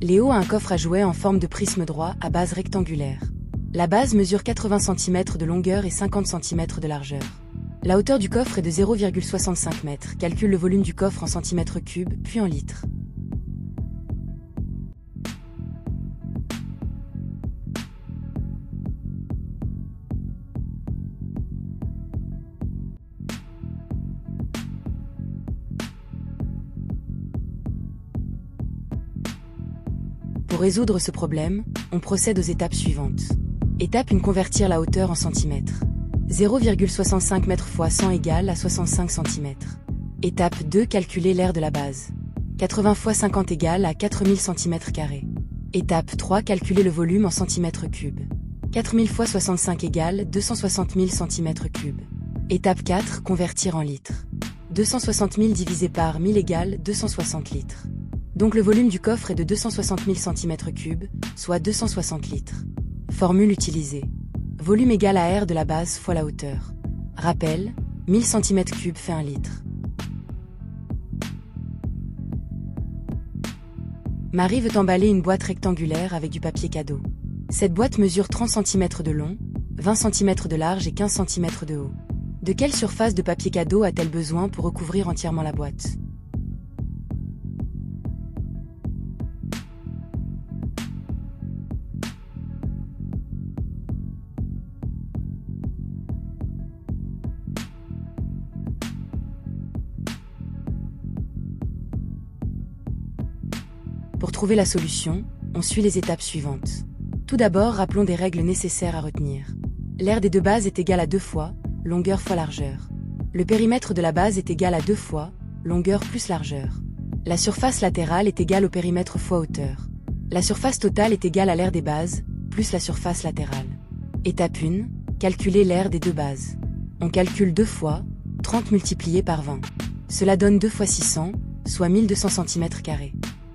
Léo a un coffre à jouets en forme de prisme droit à base rectangulaire. La base mesure 80 cm de longueur et 50 cm de largeur. La hauteur du coffre est de 0,65 m. Calcule le volume du coffre en centimètres cubes, puis en litres. Pour résoudre ce problème, on procède aux étapes suivantes. Étape 1, convertir la hauteur en centimètres. 0,65 m x 100 égale à 65 cm. Étape 2, calculer l'aire de la base. 80 x 50 égale à 4000 cm². Étape 3, calculer le volume en centimètres cubes. 4000 x 65 égale 260 000 cm3. Étape 4, convertir en litres. 260 000 divisé par 1000 égale 260 litres. Donc le volume du coffre est de 260 000 cm3, soit 260 litres. Formule utilisée. Volume égal à R de la base fois la hauteur. Rappel, 1000 cm3 fait 1 litre. Marie veut emballer une boîte rectangulaire avec du papier cadeau. Cette boîte mesure 30 cm de long, 20 cm de large et 15 cm de haut. De quelle surface de papier cadeau a-t-elle besoin pour recouvrir entièrement la boîte ? Pour trouver la solution, on suit les étapes suivantes. Tout d'abord, rappelons des règles nécessaires à retenir. L'aire des deux bases est égale à 2 fois, longueur fois largeur. Le périmètre de la base est égal à 2 fois, longueur plus largeur. La surface latérale est égale au périmètre fois hauteur. La surface totale est égale à l'aire des bases, plus la surface latérale. Étape 1, calculer l'aire des deux bases. On calcule 2 fois, 30 multiplié par 20. Cela donne 2 fois 600, soit 1200 cm².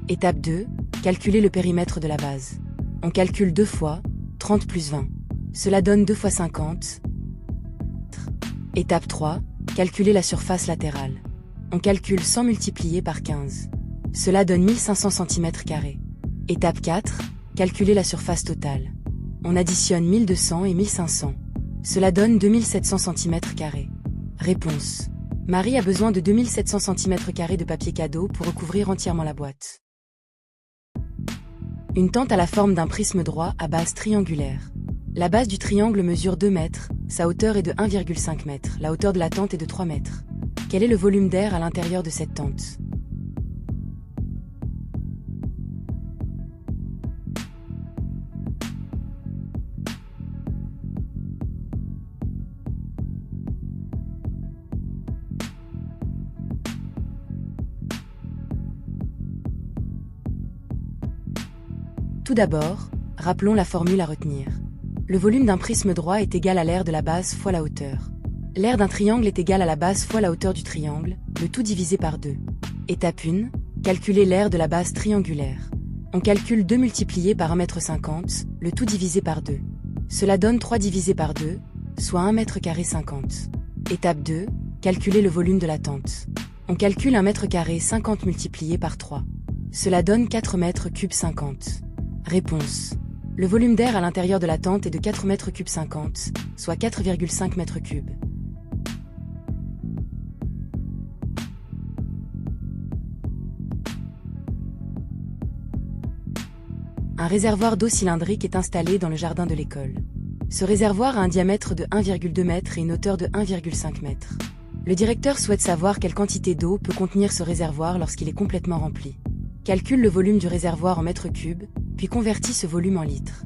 Étape 2, calculer le périmètre de la base. On calcule 2 fois, 30 plus 20. Cela donne 2 fois 50. Étape 3, calculer la surface latérale. On calcule 100 multiplié par 15. Cela donne 1500 cm². Étape 4, calculer la surface totale. On additionne 1200 et 1500. Cela donne 2700 cm². Réponse. Marie a besoin de 2700 cm² de papier cadeau pour recouvrir entièrement la boîte. Une tente à la forme d'un prisme droit à base triangulaire. La base du triangle mesure 2 mètres, sa hauteur est de 1,5 m, la hauteur de la tente est de 3 mètres. Quel est le volume d'air à l'intérieur de cette tente ? Tout d'abord, rappelons la formule à retenir. Le volume d'un prisme droit est égal à l'aire de la base fois la hauteur. L'aire d'un triangle est égale à la base fois la hauteur du triangle, le tout divisé par 2. Étape 1, calculer l'aire de la base triangulaire. On calcule 2 multiplié par 1,50 m, le tout divisé par 2. Cela donne 3 divisé par 2, soit 1,50 m². Étape 2, calculer le volume de la tente. On calcule 1,50 m² 50 multiplié par 3. Cela donne 4 m3 50. Réponse. Le volume d'air à l'intérieur de la tente est de 4 m3 50, soit 4,5 m3. Un réservoir d'eau cylindrique est installé dans le jardin de l'école. Ce réservoir a un diamètre de 1,2 m et une hauteur de 1,5 m. Le directeur souhaite savoir quelle quantité d'eau peut contenir ce réservoir lorsqu'il est complètement rempli. Calcule le volume du réservoir en mètres cubes, puis convertit ce volume en litres.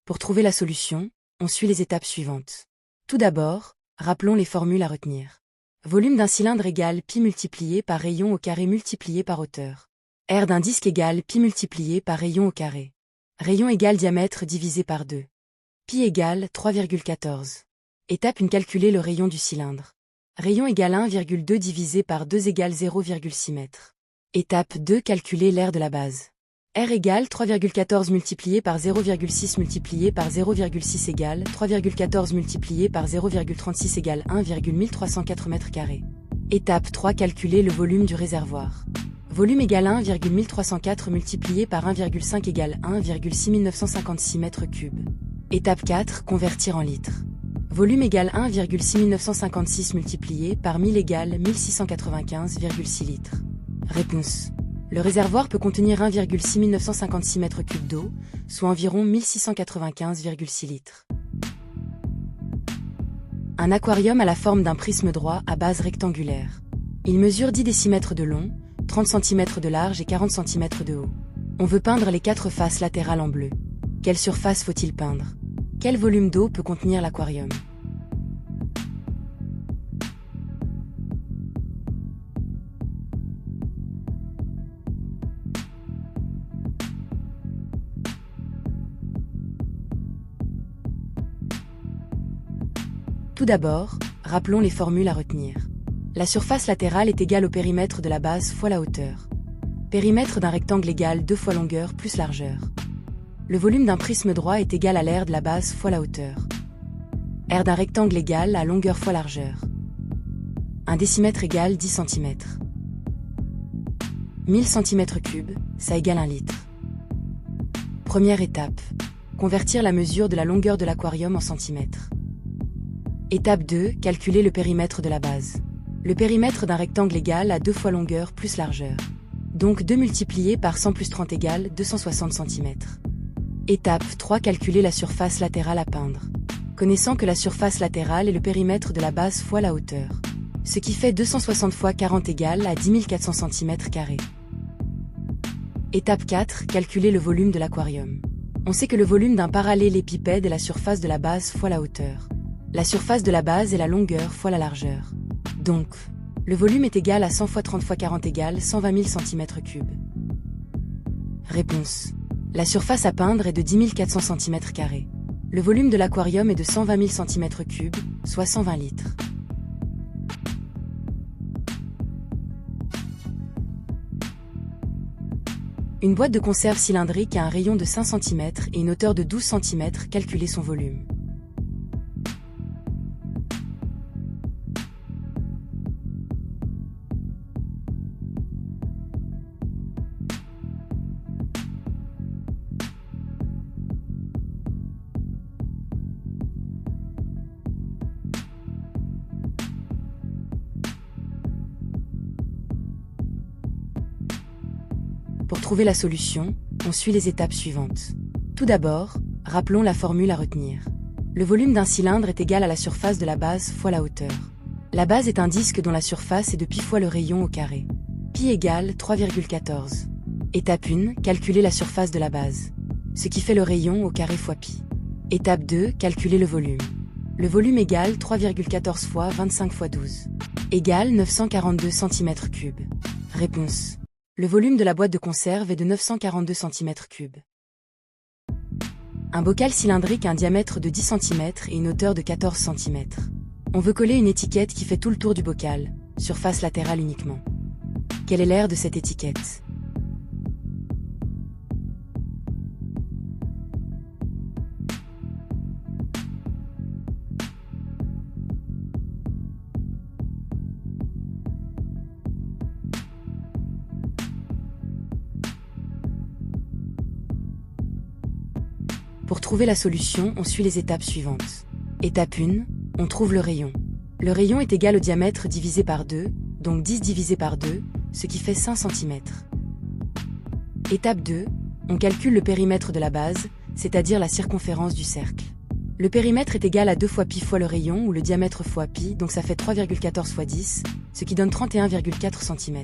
Pour trouver la solution, on suit les étapes suivantes. Tout d'abord, rappelons les formules à retenir. Volume d'un cylindre égale pi multiplié par rayon au carré multiplié par hauteur. R d'un disque égale pi multiplié par rayon au carré. Rayon égale diamètre divisé par 2. Pi égale 3,14. Étape 1, calculer le rayon du cylindre. Rayon égale 1,2 divisé par 2 égale 0,6 m. Étape 2, calculer l'aire de la base. R égale 3,14 multiplié par 0,6 multiplié par 0,6 égale 3,14 multiplié par 0,36 égale 1,1304 m². Étape 3. Calculer le volume du réservoir. Volume égale 1,1304 multiplié par 1,5 égale 1,6956 m3. Étape 4. Convertir en litres. Volume égale 1,6956 multiplié par 1000 égale 1695,6 litres. Réponse. Le réservoir peut contenir 1,6956 m3 d'eau, soit environ 1695,6 litres. Un aquarium a la forme d'un prisme droit à base rectangulaire. Il mesure 10 décimètres de long, 30 cm de large et 40 cm de haut. On veut peindre les 4 faces latérales en bleu. Quelle surface faut-il peindre? Quel volume d'eau peut contenir l'aquarium? Tout d'abord, rappelons les formules à retenir. La surface latérale est égale au périmètre de la base fois la hauteur. Périmètre d'un rectangle égale 2 fois longueur plus largeur. Le volume d'un prisme droit est égal à l'aire de la base fois la hauteur. R d'un rectangle égale à longueur fois largeur. 1 décimètre égale 10 cm. 1000 cm3, ça égale 1 litre. Première étape. Convertir la mesure de la longueur de l'aquarium en centimètres. Étape 2. Calculer le périmètre de la base. Le périmètre d'un rectangle égale à 2 fois longueur plus largeur. Donc 2 multiplié par 100 plus 30 égale 260 cm. Étape 3. Calculer la surface latérale à peindre. Connaissant que la surface latérale est le périmètre de la base fois la hauteur. Ce qui fait 260 fois 40 égale à 10 400 cm². Étape 4. Calculer le volume de l'aquarium. On sait que le volume d'un parallélépipède est la surface de la base fois la hauteur. La surface de la base est la longueur fois la largeur. Donc, le volume est égal à 100 fois 30 fois 40 égale 120 000 cm3. Réponse. La surface à peindre est de 10 400 cm². Le volume de l'aquarium est de 120 000 cm3, soit 120 litres. Une boîte de conserve cylindrique a un rayon de 5 cm et une hauteur de 12 cm. Calculez son volume. Pour trouver la solution, on suit les étapes suivantes. Tout d'abord, rappelons la formule à retenir. Le volume d'un cylindre est égal à la surface de la base fois la hauteur. La base est un disque dont la surface est de pi fois le rayon au carré. Pi égale 3,14. Étape 1, calculer la surface de la base. Ce qui fait le rayon au carré fois pi. Étape 2, calculer le volume. Le volume égale 3,14 fois 25 fois 12. Égale 942 cm3. Réponse. Le volume de la boîte de conserve est de 942 cm3. Un bocal cylindrique a un diamètre de 10 cm et une hauteur de 14 cm. On veut coller une étiquette qui fait tout le tour du bocal, surface latérale uniquement. Quelle est l'aire de cette étiquette? Pour trouver la solution, on suit les étapes suivantes. Étape 1, on trouve le rayon. Le rayon est égal au diamètre divisé par 2, donc 10 divisé par 2, ce qui fait 5 cm. Étape 2, on calcule le périmètre de la base, c'est-à-dire la circonférence du cercle. Le périmètre est égal à 2 fois pi fois le rayon ou le diamètre fois pi, donc ça fait 3,14 fois 10, ce qui donne 31,4 cm.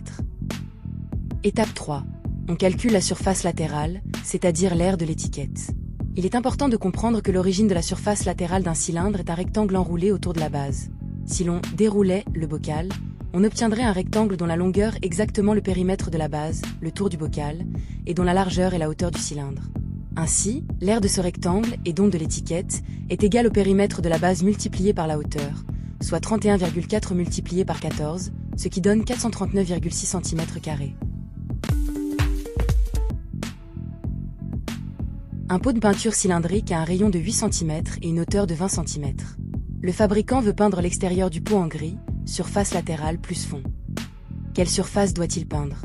Étape 3, on calcule la surface latérale, c'est-à-dire l'aire de l'étiquette. Il est important de comprendre que l'origine de la surface latérale d'un cylindre est un rectangle enroulé autour de la base. Si l'on déroulait le bocal, on obtiendrait un rectangle dont la longueur est exactement le périmètre de la base, le tour du bocal, et dont la largeur est la hauteur du cylindre. Ainsi, l'aire de ce rectangle, et donc de l'étiquette, est égale au périmètre de la base multiplié par la hauteur, soit 31,4 multiplié par 14, ce qui donne 439,6 cm². Un pot de peinture cylindrique a un rayon de 8 cm et une hauteur de 20 cm. Le fabricant veut peindre l'extérieur du pot en gris, surface latérale plus fond. Quelle surface doit-il peindre?